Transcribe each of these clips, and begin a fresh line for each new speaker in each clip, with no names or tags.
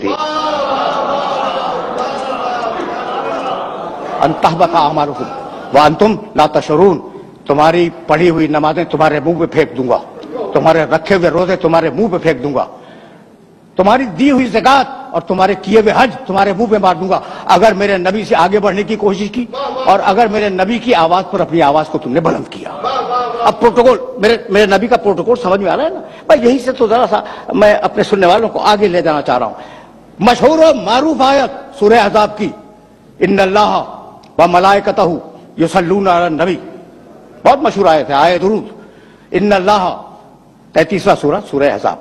सकते। अंतहबत अमालुकुम व अंतुम ला तशऊरून, तुम्हारी पढ़ी हुई नमाजें तुम्हारे मुंह पे फेंक दूंगा, तुम्हारे रखे हुए रोजे तुम्हारे मुंह पे फेंक दूंगा, तुम्हारी दी हुई ज़कात और तुम्हारे किए हुए हज तुम्हारे मुंह पे मार दूंगा अगर मेरे नबी से आगे बढ़ने की कोशिश की और अगर मेरे नबी की आवाज पर अपनी आवाज को तुमने बुलंद किया। अब प्रोटोकॉल, मेरे नबी का प्रोटोकॉल समझ में आ रहा है ना भाई? यहीं से तो जरा सा मैं अपने सुनने वालों को आगे ले जाना चाह रहा हूं। मशहूर और मारूफ आयत सूरह अहज़ाब की, इन्नल्लाह व मलाइकतहू युसल्लूना अलन नबी, बहुत मशहूर आयत है, आयत दुरूद। इन्नल्लाह 33वां सूरह अहज़ाब,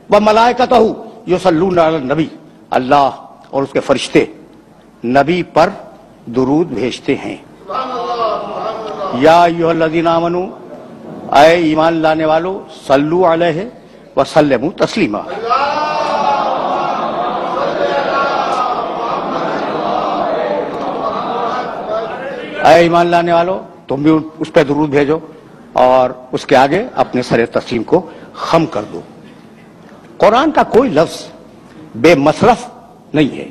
व मलाइकतहू युसल्लूना अलन नबी, अल्लाह और उसके फरिश्ते नबी पर दुरूद भेजते हैं। या अय्युहल्लज़ीना आमनू, ऐ ईमान लाने वालों, सल्लू अलैहि व सल्लिमू तस्लीमा। ऐ ईमान लाने वालों, तुम भी उस पर दुरूद भेजो और उसके आगे अपने सरे तस्लीम को खम कर दो। कुरान का कोई लफ्ज बेमसरफ नहीं है।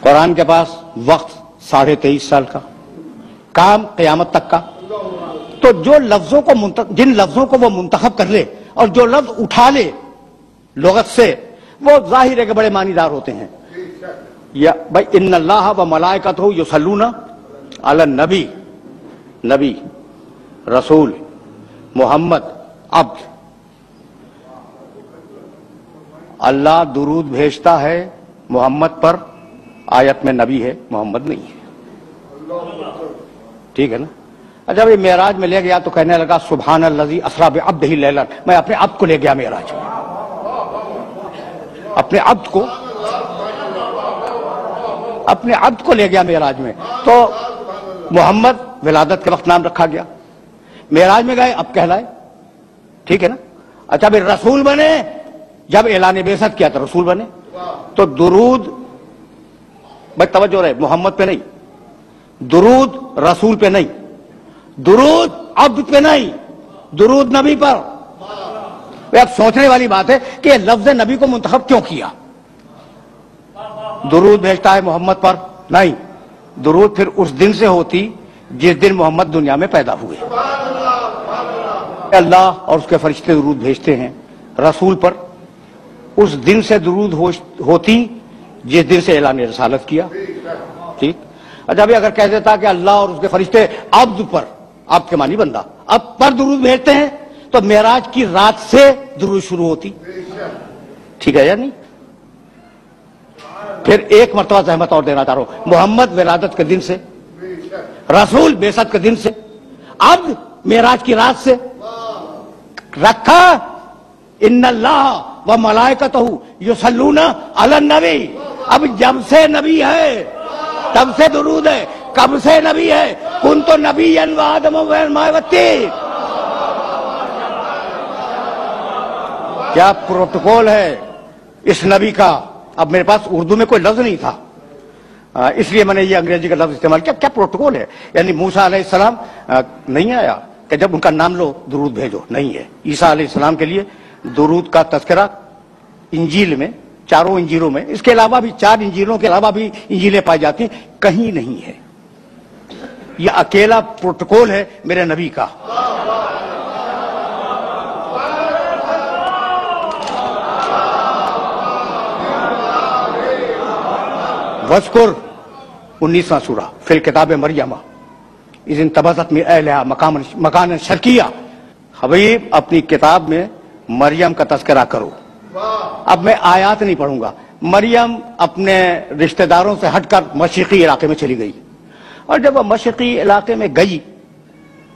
कुरान के पास वक्त 23.5 साल का, काम क़यामत तक का। तो जो लफ्जों को जिन लफ्जों को वो मुंतखब कर ले और जो लफ्ज उठा ले लुगत से, वो जाहिर है कि बड़े मानीदार होते हैं। या भाई इन्नल्लाह व मलाइकतहू युसल्लूना अलन नबी, नबी, रसूल, मोहम्मद, अब्द। अल्लाह दुरूद भेजता है मोहम्मद पर, आयत में नबी है, मोहम्मद नहीं है। ठीक है ना? अच्छा, भाई मेराज में ले गया तो कहने लगा सुब्हानल्लज़ी असरा बिअब्दिही लैलन, मैं अपने अब्द को ले गया मेराज में, अपने अब्द को ले गया मेराज में। तो मोहम्मद विलादत के वक्त नाम रखा गया, मेराज में गए अब कहलाए। ठीक है ना? अच्छा, भाई रसूल बने, जब ऐलान बेसत किया तो रसूल बने। तो दुरूद, भाई तवज्जो रहे, मोहम्मद पे नहीं, दुरूद रसूल पे नहीं, दुरूद अब्द पे नहीं, दुरूद नबी पर। अब सोचने वाली बात है कि लफ्ज नबी को मुंतखब क्यों किया? दुरूद भेजता है मोहम्मद पर, नहीं, दुरूद फिर उस दिन से होती जिस दिन मोहम्मद दुनिया में पैदा हुए। अल्लाह और उसके फरिश्ते दुरूद भेजते हैं रसूल पर, उस दिन से दुरूद होती जिस दिन से ऐलान रिसालत किया। ठीक। अच्छा, अभी अगर कह देता कि अल्लाह और उसके फरिश्ते अब्द पर, अब्द के मानी बंदा, अब पर दुरूद भेजते हैं, तो मेराज की रात से दुरूद शुरू होती। ठीक है या नहीं? फिर एक मर्तबा ज़हमत और देना चाह रहा हूं, मोहम्मद विलादत के दिन से, रसूल बेसत के दिन से, अब्द मेराज की रात से रखा। इन्नल्लाह व मलाइकतहू युसल्लूना अलन नबी। अब जब से नबी है तब से दुरूद है। कब से नबी है? कुन्तु नबिय्यन व आदम व माय वत्तीन। क्या प्रोटोकॉल है इस नबी का? अब मेरे पास उर्दू में कोई लफ्ज नहीं था, इसलिए मैंने ये अंग्रेजी का लफ्ज इस्तेमाल किया। क्या प्रोटोकॉल है? यानी मूसा अलैहिस्सलाम नहीं आया कि जब उनका नाम लो दुरूद भेजो, नहीं है। ईसा अलैहिस्सलाम के लिए दुरूद का तज़किरा इंजील में, चारों इंजीलों में, इसके अलावा भी 4 इंजीलों के अलावा भी इंजीलें पाई जाती हैं, कहीं नहीं है। यह अकेला प्रोटोकॉल है मेरे नबी का। वज़कुर 19वां सूरा फिल किताब मरियम इज़ इंतबज़त मिन अहलिहा मकान शर्किया। हबीब अपनी किताब में मरियम का तज़किरा करो। अब मैं आयात नहीं पढ़ूंगा। मरियम अपने रिश्तेदारों से हटकर मशरिकी इलाके में चली गई, और जब वह मशरिकी इलाके में गई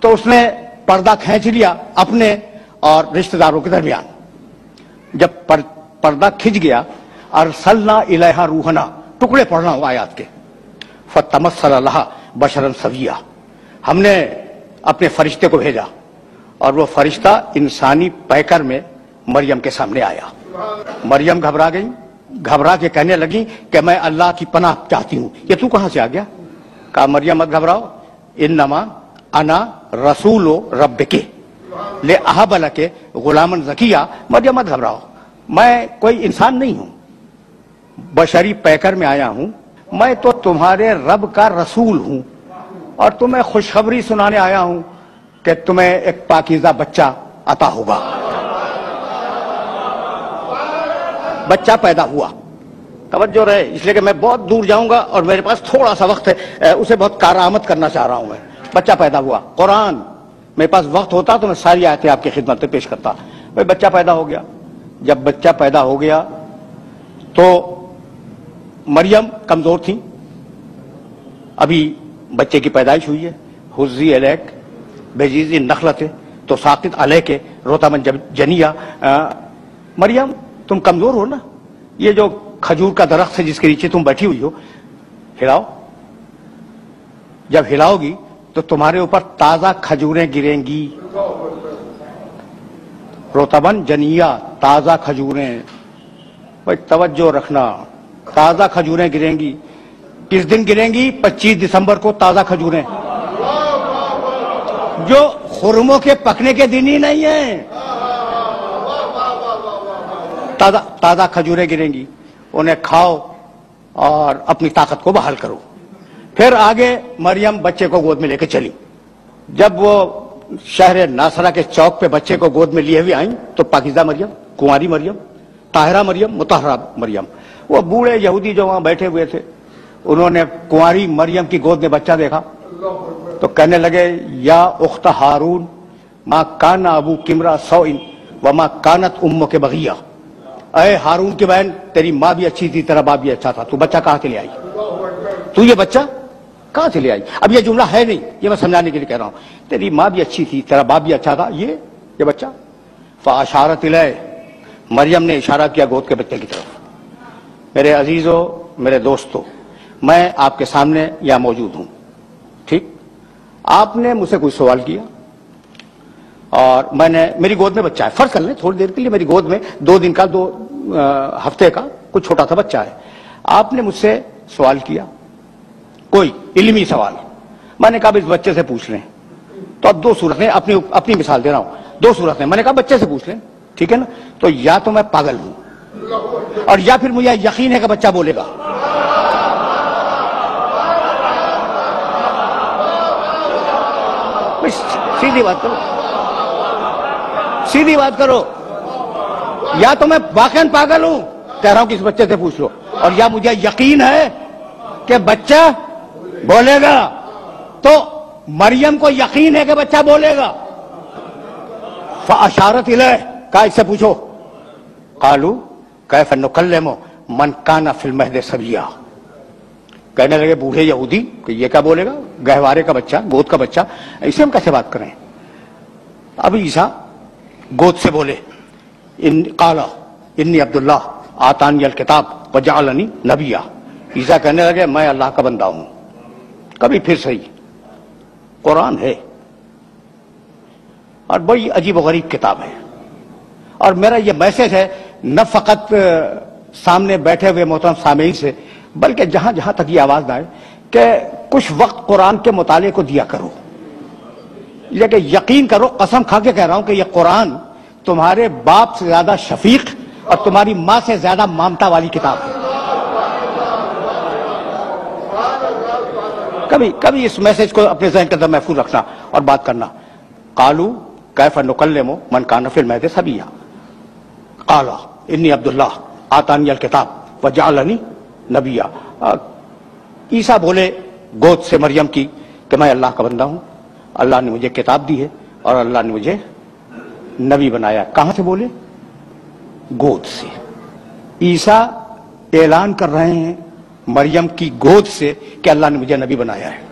तो उसने पर्दा खींच लिया अपने और रिश्तेदारों के दरमियान। जब पर्दा खिंच गया, अरसलना इलैहा रूहना, टुकड़े पढ़ना हुआ आयात के, फतमस्सल लहा बशरन सविया, हमने अपने फरिश्ते को भेजा और वो फरिश्ता इंसानी पैकर में मरियम के सामने आया। मरियम घबरा गई, घबरा के कहने लगी कि मैं अल्लाह की पनाह चाहती हूं। ये तू कहां से आ गया? कहा मरियम मत घबराओ, इन्नमा अना रसूलो रब्बिके ले अहब लके गुलामन ज़किया। मरियम मत घबराओ, मैं कोई इंसान नहीं हूं, बशरी पैकर में आया हूं, मैं तो तुम्हारे रब का रसूल हूं और तुम्हें खुशखबरी सुनाने आया हूं कि तुम्हें एक पाकीज़ा बच्चा अता होगा। बच्चा पैदा हुआ, तवज्जो रहे, इसलिए कि मैं बहुत दूर जाऊंगा और मेरे पास थोड़ा सा वक्त है, उसे बहुत कारामद करना चाह रहा हूं मैं। बच्चा पैदा हुआ, कुरान मेरे पास वक्त होता तो मैं सारी आयतें आपकी खिदमत में पेश करता। भाई बच्चा पैदा हो गया, जब बच्चा पैदा हो गया तो मरियम कमजोर थी, अभी बच्चे की पैदाइश हुई है। हुज़्ज़ी अलैक बेजीज़ी नखलत तो साकित अलैके रोतामन जनिया, मरियम तुम कमजोर हो ना, ये जो खजूर का दरख्त है जिसके नीचे तुम बैठी हुई हो, हिलाओ। जब हिलाओगी तो तुम्हारे ऊपर ताजा खजूरें गिरेंगी। रोताबन जनिया, ताजा खजूरें। भाई तवज्जो रखना, ताजा खजूरें गिरेंगी। किस दिन गिरेंगी? 25 दिसंबर को ताजा खजूरें, जो खुरमों के पकने के दिन ही नहीं है। ताजा खजूरें गिरेंगी, उन्हें खाओ और अपनी ताकत को बहाल करो। फिर आगे मरियम बच्चे को गोद में लेकर चली। जब वो शहर नासरा के चौक पे बच्चे को गोद में लिए हुए आई तो पाकीज़ा मरियम, कुंवारी मरियम, ताहिरा मरियम, मुतहरा मरियम, वो बूढ़े यहूदी जो वहां बैठे हुए थे, उन्होंने कुंवारी मरियम की गोद में बच्चा देखा तो कहने लगे, या उख्त हारून माँ काना अबू किमरा सौइन व माँ कानत उम्म के बगिया। अरे हारून की बहन, तेरी माँ भी अच्छी थी, तेरा बाप भी अच्छा था, तू बच्चा कहां से ले आई? तू ये बच्चा कहां से ले आई? अब ये जुमला है नहीं, ये मैं समझाने के लिए कह रहा हूं। तेरी माँ भी अच्छी थी, तेरा बाप भी अच्छा था, ये बच्चा। फ़अशारत इलैह, मरियम ने इशारा किया गोद के बच्चे की तरफ। मेरे अजीजों, मेरे दोस्तों, मैं आपके सामने यहां मौजूद हूं, ठीक? आपने मुझसे कोई सवाल किया और मेरी गोद में बच्चा है, फर्ज कर लें थोड़ी देर के लिए मेरी गोद में 2 दिन का 2 हफ्ते का कुछ छोटा सा बच्चा है। आपने मुझसे सवाल किया, कोई इल्मी सवाल, मैंने कहा इस बच्चे से पूछ लें। तो अब 2 सूरतें, अपनी मिसाल दे रहा हूं, 2 सूरतें। मैंने कहा बच्चे से पूछ लें, ठीक है ना? तो या तो मैं पागल हूं और या फिर मुझे यकीन है कि बच्चा बोलेगा। सीधी बात करो, सीधी बात करो। या तो मैं वाकई पागल हूं, कह रहा हूं कि इस बच्चे से पूछ लो, और या मुझे यकीन है कि बच्चा बोलेगा। तो मरियम को यकीन है कि बच्चा बोलेगा। फ़अशारत इलैह, कहा इससे पूछो। कालू कैफ़ नुकल्लिमु मन काना फिल महद सबिया। कहने लगे बूढ़े यहूदी कि ये क्या बोलेगा, गहवारे का बच्चा, गोद का बच्चा, इसे हम कैसे बात करें? अब ईसा गोद से बोले, काला इन्नी अब्दुल्लाह आतानी अल किताब व जअलनी नबिया। ईसा कहने लगे मैं अल्लाह का बंदा हूं। कभी फिर सही, कुरान है और बड़ी अजीब व गरीब किताब है, और मेरा ये मैसेज है न फकत सामने बैठे हुए मोहतरम सामीन से, बल्कि जहां जहां तक ये आवाज आए कि कुछ वक्त कुरान के मुताले को दिया करो। लेकिन यकीन करो, कसम खा के कह रहा हूं कि ये कुरान तुम्हारे बाप से ज्यादा शफीक और तुम्हारी मां से ज्यादा ममता वाली किताब है। कभी कभी इस मैसेज को अपने ज़हन के अंदर महफूज रखना और बात करना। कालू कैफ़ नुकल्लिमु मन काना फिल महद सबिया। काला इन्नी अब्दुल्लाह आतानी अल किताब व जअलनी नबिया। ईसा बोले गोद से मरियम की कि मैं अल्लाह का बंदा हूं, अल्लाह ने मुझे किताब दी है और अल्लाह ने मुझे नबी बनाया। कहां से बोले? गोद से। ईसा ऐलान कर रहे हैं मरियम की गोद से कि अल्लाह ने मुझे नबी बनाया है।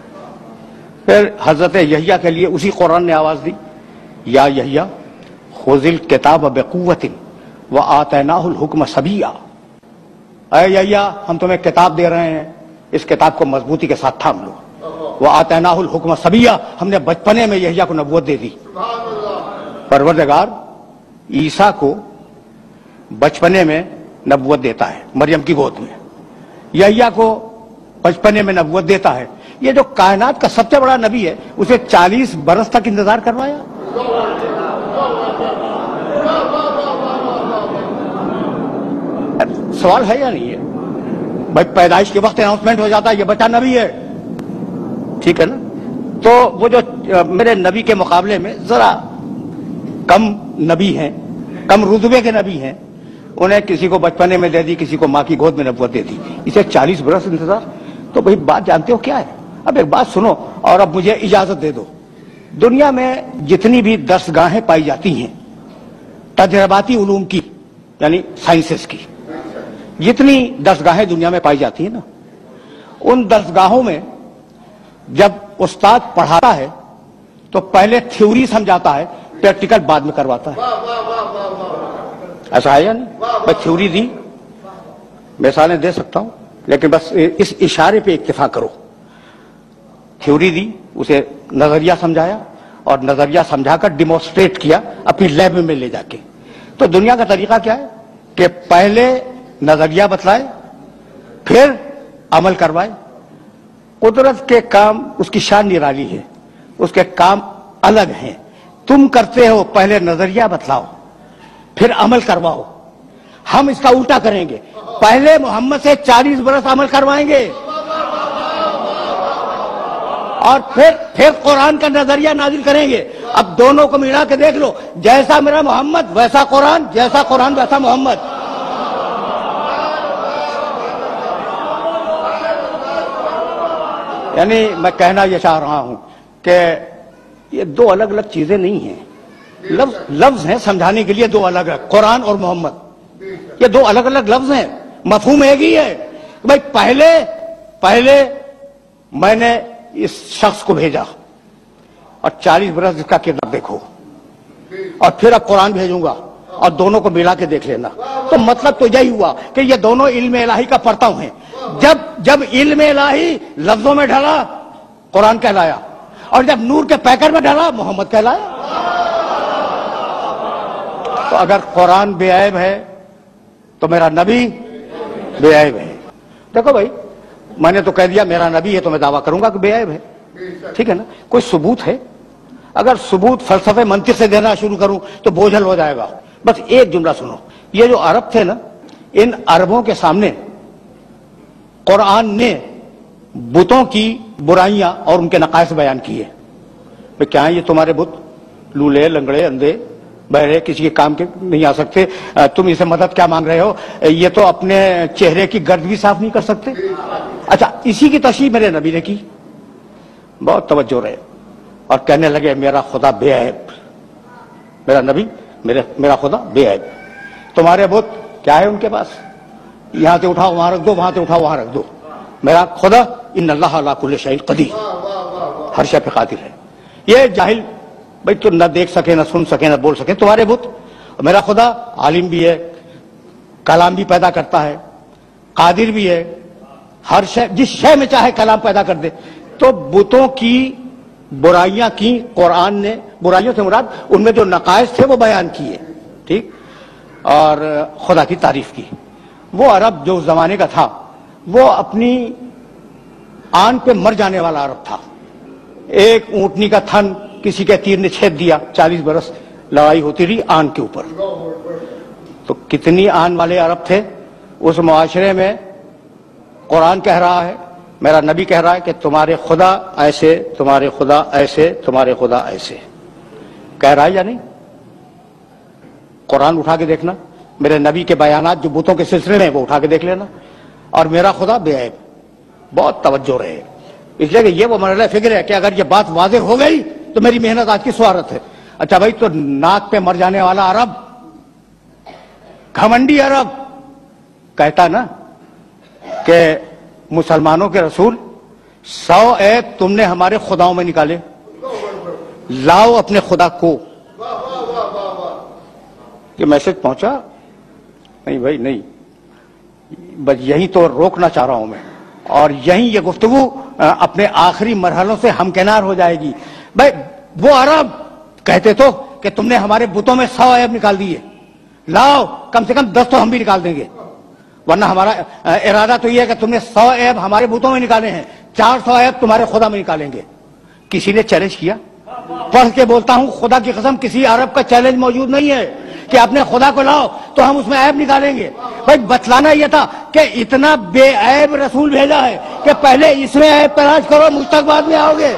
फिर हजरत यहिया के लिए उसी कुरान ने आवाज दी, या यहिया खुज़िल किताब बिक़ुव्वतिन व आतैनाहुल हुक्म सबिया। अय यहिया, हम तुम्हें किताब दे रहे हैं, इस किताब को मजबूती के साथ थाम लो। व आतैनाहुल हुक्म सबिया, हमने बचपने में यहिया को नबूवत दे दी। परवरदिगार ईसा को बचपने में नबूवत देता है, मरियम की गोद में। यहिया को बचपने में नबूवत देता है। ये जो कायनात का सबसे बड़ा नबी है, उसे 40 बरस तक इंतजार करवाया। सवाल है या नहीं है? بھائی پیدائش کے وقت اناؤنسمنٹ ہو جاتا ہے یہ بچہ نبی ہے، ٹھیک ہے نا؟ تو وہ جو میرے نبی کے مقابلے میں ذرا کم نبی ہیں، کم رتبے کے نبی ہیں، انہیں کسی کو بچپنے میں دے دی، کسی کو ماں کی گود میں نبوت دے دی، اسے 40 برس انتظار۔ تو بھائی بات جانتے ہو کیا ہے؟ اب ایک بات سنو اور اب مجھے اجازت دے دو۔ دنیا میں جتنی بھی درسگاہیں پائی جاتی ہیں تجرباتی علوم کی، یعنی سائنسز کی، جتنی درسگاہیں دنیا میں پائی جاتی ہیں نا، ان درسگاہوں میں جب استاد پڑھاتا ہے تو پہلے تھیوری سمجھاتا ہے، پریکٹیکل بعد میں کرواتا ہے۔ ایسا ہے یا نہیں؟ میں تھیوری دی، مثالیں دے سکتا ہوں لیکن بس اس اشارے پہ اکتفا کرو۔ تھیوری دی، اسے نظریہ سمجھایا اور نظریہ سمجھا کر ڈیمونسٹریٹ کیا اپنی لیب میں لے جا کے۔ تو دنیا کا طریقہ کیا ہے کہ پہلے نظریہ بتلائے پھر عمل کروائے۔ قدرت کے کام اس کی شان نرالی ہے، اس کے کام الگ ہیں۔ تم کرتے ہو پہلے نظریہ بتلاؤ پھر عمل کرواؤ، ہم اس کا الٹا کریں گے، پہلے محمد سے 40 برس عمل کروائیں گے اور پھر قرآن کا نظریہ نازل کریں گے۔ اب دونوں کو ملا کے دیکھ لو، جیسا میرا محمد ویسا قرآن، جیسا قرآن ویسا محمد۔ یعنی میں کہنا یہ چاہ رہا ہوں کہ یہ دو الگ الگ چیزیں نہیں ہیں، لفظ ہیں سمجھانے کے لیے دو الگ الگ، قرآن اور محمد یہ دو الگ الگ لفظ ہیں، مفہوم ایک ہی ہے۔ بھائی پہلے میں نے اس شخص کو بھیجا اور 40 برس اس کا کردار دیکھو، اور پھر اب قرآن بھیجوں گا اور دونوں کو ملا کے دیکھ لینا۔ تو مطلب تو یہی ہوا کہ یہ دونوں علم الہی کا پرتو ہیں۔ جب علم الہی لفظوں میں ڈھلا قرآن کہلایا، اور جب نور کے پیکر میں ڈھلا محمد کہلایا۔ تو اگر قرآن بے عیب ہے تو میرا نبی بے عیب ہے۔ دیکھو بھائی، میں نے تو کہہ دیا میرا نبی ہے تو میں دعویٰ کروں گا کہ بے عیب ہے، ٹھیک ہے نا؟ کوئی ثبوت ہے؟ اگر ثبوت فلسفے منطق سے دینا شروع کروں تو بوجھل ہو جائے گا۔ بس ایک جملہ سنو، یہ جو عرب تھے نا، ان عربوں کے سامنے قرآن نے بتوں کی برائیاں اور ان کے نقائص بیان کیے۔ بھئی کیا ہیں یہ تمہارے بت؟ لولے، لنگڑے، اندھے، بہرے، کسی کے کام کے نہیں آ سکتے، تم اسے مدد کیا مانگ رہے ہو؟ یہ تو اپنے چہرے کی گرد بھی صاف نہیں کر سکتے۔ اچھا، اسی کی تشریح میرے نبی نے کی، بہت توجہ رہے، اور کہنے لگے میرا خدا بے عیب، میرا نبی میرا خدا بے عیب۔ تمہارے بت کیا ہے ان کے پاس؟ یہاں سے اٹھاؤ وہاں رکھ دو، وہاں سے اٹھاؤ وہاں رکھ دو۔ میرا خدا ان اللہ علی کل شیء قدیر، ہر شے پہ قادر ہے۔ یہ جاہل بھائی تو نہ دیکھ سکے، نہ سن سکے، نہ بول سکے تمہارے بت۔ میرا خدا عالم بھی ہے، کلام بھی پیدا کرتا ہے، قادر بھی ہے، ہر شے جس شے میں چاہے کلام پیدا کر دے۔ تو بتوں کی برائیاں کی قرآن نے، برائیوں سے مراد ان میں جو نقائص تھے وہ بیان کیے، ٹھیک، اور خدا کی تعریف کی۔ وہ عرب جو اس زمانے کا تھا وہ اپنی آن پہ مر جانے والا عرب تھا۔ ایک اونٹنی کا تھن کسی کے تیر نے چھید دیا، 40 برس لڑائی ہوتی رہی آن کے اوپر۔ تو کتنی آن والے عرب تھے اس معاشرے میں۔ قرآن کہہ رہا ہے، میرا نبی کہہ رہا ہے کہ تمہارے خدا ایسے، تمہارے خدا ایسے، تمہارے خدا ایسے، کہہ رہا ہے یا نہیں؟ قرآن اٹھا کے دیکھنا، میرے نبی کے بیانات جو بتوں کے سلسلے میں وہ اٹھا کے دیکھ لینا، اور میرا خدا بے عیب۔ بہت توجہ رہے، اس لیے کہ یہ وہ مرحلہ فکر ہے کہ اگر یہ بات واضح ہو گئی تو میری محنت آج کی سوارت ہے۔ اچھا بھائی، تو ناک پہ مر جانے والا عرب، گھمنڈی عرب، کہتا نا کہ مسلمانوں کے رسول 100 عیب تم نے ہمارے خداؤں میں نکالے، لاؤ اپنے خدا کو۔ یہ میسج پہنچا؟ نہیں بھائی نہیں، بس یہی تو روکنا چاہ رہا ہوں میں، اور یہیں یہ گفتگو اپنے آخری مرحلوں سے ہمکنار ہو جائے گی۔ بھائی وہ عرب کہتے تو کہ تم نے ہمارے بتوں میں 100 عیب نکال دیے، لاؤ کم سے کم 10 تو ہم بھی نکال دیں گے، ورنہ ہمارا ارادہ تو یہ ہے کہ تم نے 100 عیب ہمارے بتوں میں نکالے ہیں، 400 عیب تمہارے خدا میں نکالیں گے۔ کسی نے چیلنج کیا؟ پڑھ کے بولتا ہوں خدا کی قسم، کسی عرب کا چیلنج موجود نہیں ہے کہ اپنے خدا کو لاؤ تو ہم اس میں عیب نکالیں گے. بھائی بتلانا یہ تھا کہ اتنا بے عیب رسول بھیجا ہے کہ پہلے اس میں عیب تلاش کرو، مجھ تک بعد میں آؤ گے.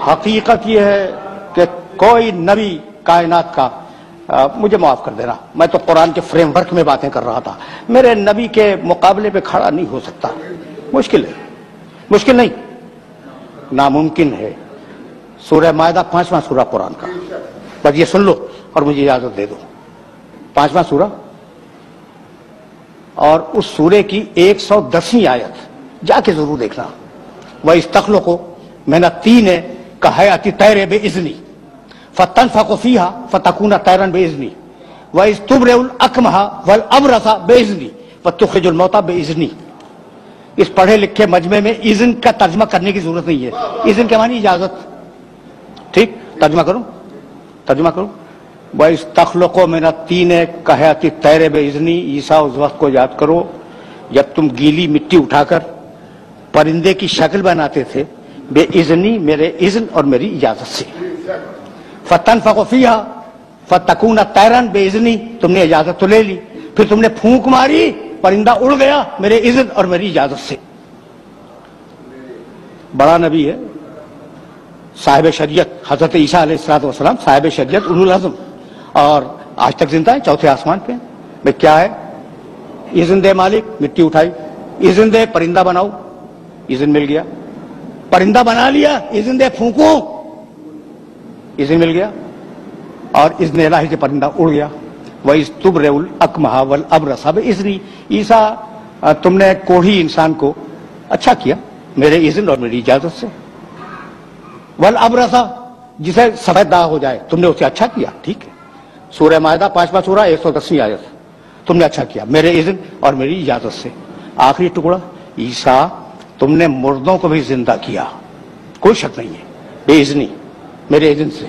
حقیقت یہ ہے کہ کوئی نبی کائنات کا، مجھے معاف کر دینا، میں تو قرآن کے فریم ورک میں باتیں کر رہا تھا، میرے نبی کے مقابلے پہ کھڑا نہیں ہو سکتا. مشکل ہے، مشکل نہیں، ناممکن ہے. سورہ مائدہ 5واں سورہ قرآن کا، بس یہ سن لو اور مجھے اجازت دے دو. 5واں سورہ اور اس سورے کی 110ویں آیت جا کے ضرور دیکھنا. وَإِسْتَخْلُقُ مِنَ الطِّينِ كَهَيْئَةِ الطَّيْرِ بِإِذْنِي فَتَنْفَخُ فِيهَا فَتَكُونُ طَيْرًا بِإِذْنِي وَإِذْ تُبْرِئُ الْأَكْمَحَ وَالْأَبْرَصَ بِإِذْنِي وَتُخْرِجُ الْمَوْتَى بِإِذْنِي. اس پڑھے لکھے مجمع میں اذن کا ترجمہ کرنے کی ضرورت نہیں ہے. اذن کے معنی اجازت. ٹھیک، ترجمہ کروں. وَإِسْتَخْلُقُ مِنَ الطِّينِ كَهَيْئَةِ الطَّيْرِ بِإِذْنِي. عیسیٰ اس وقت کو یاد کرو جب تم گیلی مٹی اٹھا کر پرندے کی شکل بناتے تھے، بے اذنی، میرے اذن اور میری اجازت سے. فَتَنْفَخُ فِيهَا فَتَكُونَ طَيْرًا بِإِذْنِي. تم نے اجازت تو لے لی، پھر تم نے پھونک ماری، پرندہ اڑ گیا میرے اذن اور میری اجازت سے. بڑا نبی ہے، صاحب شریعت، حضرت عیسیٰ علیہ السلام صاحب شریعت، اولو العزم، اور آج تک زندہ ہے، چوتھے آسمان پہ. میں کیا ہے؟ اذن دے مالک، مٹی اٹھائی، اذن دے پرندہ بناؤ، اذن مل گیا. پرندہ بنا لیا، اذن دے پھونکو، اذن مل گیا، اور اذن الہی سے پرندہ اڑ گیا. وَإِذْ تُبْرِئُ الْأَكْمَحَ وَالْأَبْرَصَ بِإِذْنِي. عیسیٰ تم نے کوڑھی انسان کو اچھا کیا میرے اذن اور میری اجازت سے. وَالْأَبْرَصَ جسے سفید داغ ہو جائے تم نے اسے اچھا کیا. ٹھیک ہے، سورہ مائدہ 5واں سورہ 110ویں آیت، تم نے اچھا کیا میرے اذن اور میری اجازت سے. آخری ٹکڑا، عیسیٰ تم نے مردوں کو بھی زندہ کیا، کوئی شک نہیں ہے، بے اذنی، میرے اذن سے.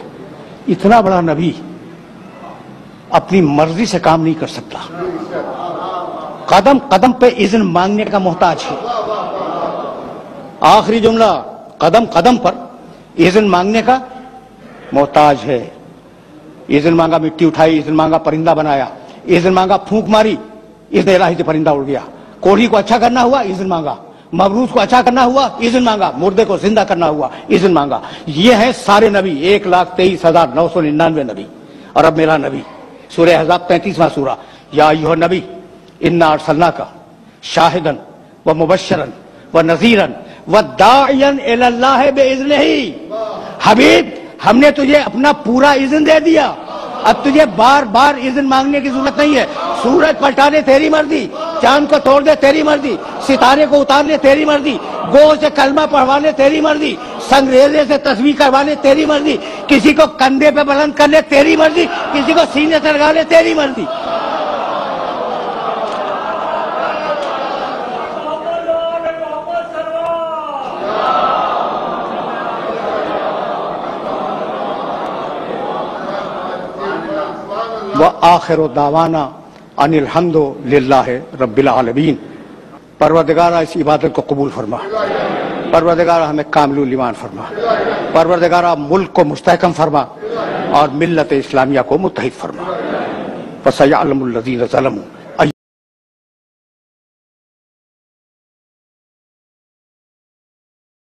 اتنا بڑا نبی اپنی مرضی سے کام نہیں کر سکتا، قدم قدم پہ اذن مانگنے کا محتاج ہے. آخری جملہ، قدم قدم پر اذن مانگنے کا محتاج ہے. اذن مانگا، مٹی اٹھائی، اذن مانگا، پرندہ بنایا، اذن مانگا، پھونک ماری، اذن الہی سے پرندہ اڑ گیا. کوڑھی کو اچھا کرنا ہوا، اذن مانگا. مبروس کو اچھا کرنا ہوا، اذن مانگا. مردے کو زندہ کرنا ہوا، اذن مانگا. یہ ہیں سارے نبی، 1,23,999 نبی. اور اب میرا نبی، سورہ احزاب 33واں سورہ. یا ایھا النبی انا ارسلناک شاہدا ومبشرا ونذیرا وداعیا الی اللہ باذنہ. حبیب، ہم نے تجھے اپنا پورا اذن دے دیا، اب تجھے بار بار اذن مانگنے کی ضرورت نہیں ہے. سورج پلٹا دے تیری مرضی، چاند کو توڑ دے تیری مرضی، ستارے کو اتار لے تیری مرضی، گو سے کلمہ پڑھوا لے تیری مرضی، سنگریزے سے تسبیح کروا لے تیری مرضی، کسی کو کندھے پہ بلند کر لے تیری مرضی، کسی کو سینے سے لگا لے تیری مرضی. وآخر دعوانا ان الحمد للہ رب العالمین. پروردگارہ اس عبادت کو قبول فرما، پروردگارہ ہمیں کامل ایمان فرما، پروردگارہ ملک کو مستحکم فرما اور ملت اسلامیہ کو متحد فرما. فسیعلم الذین ظلموا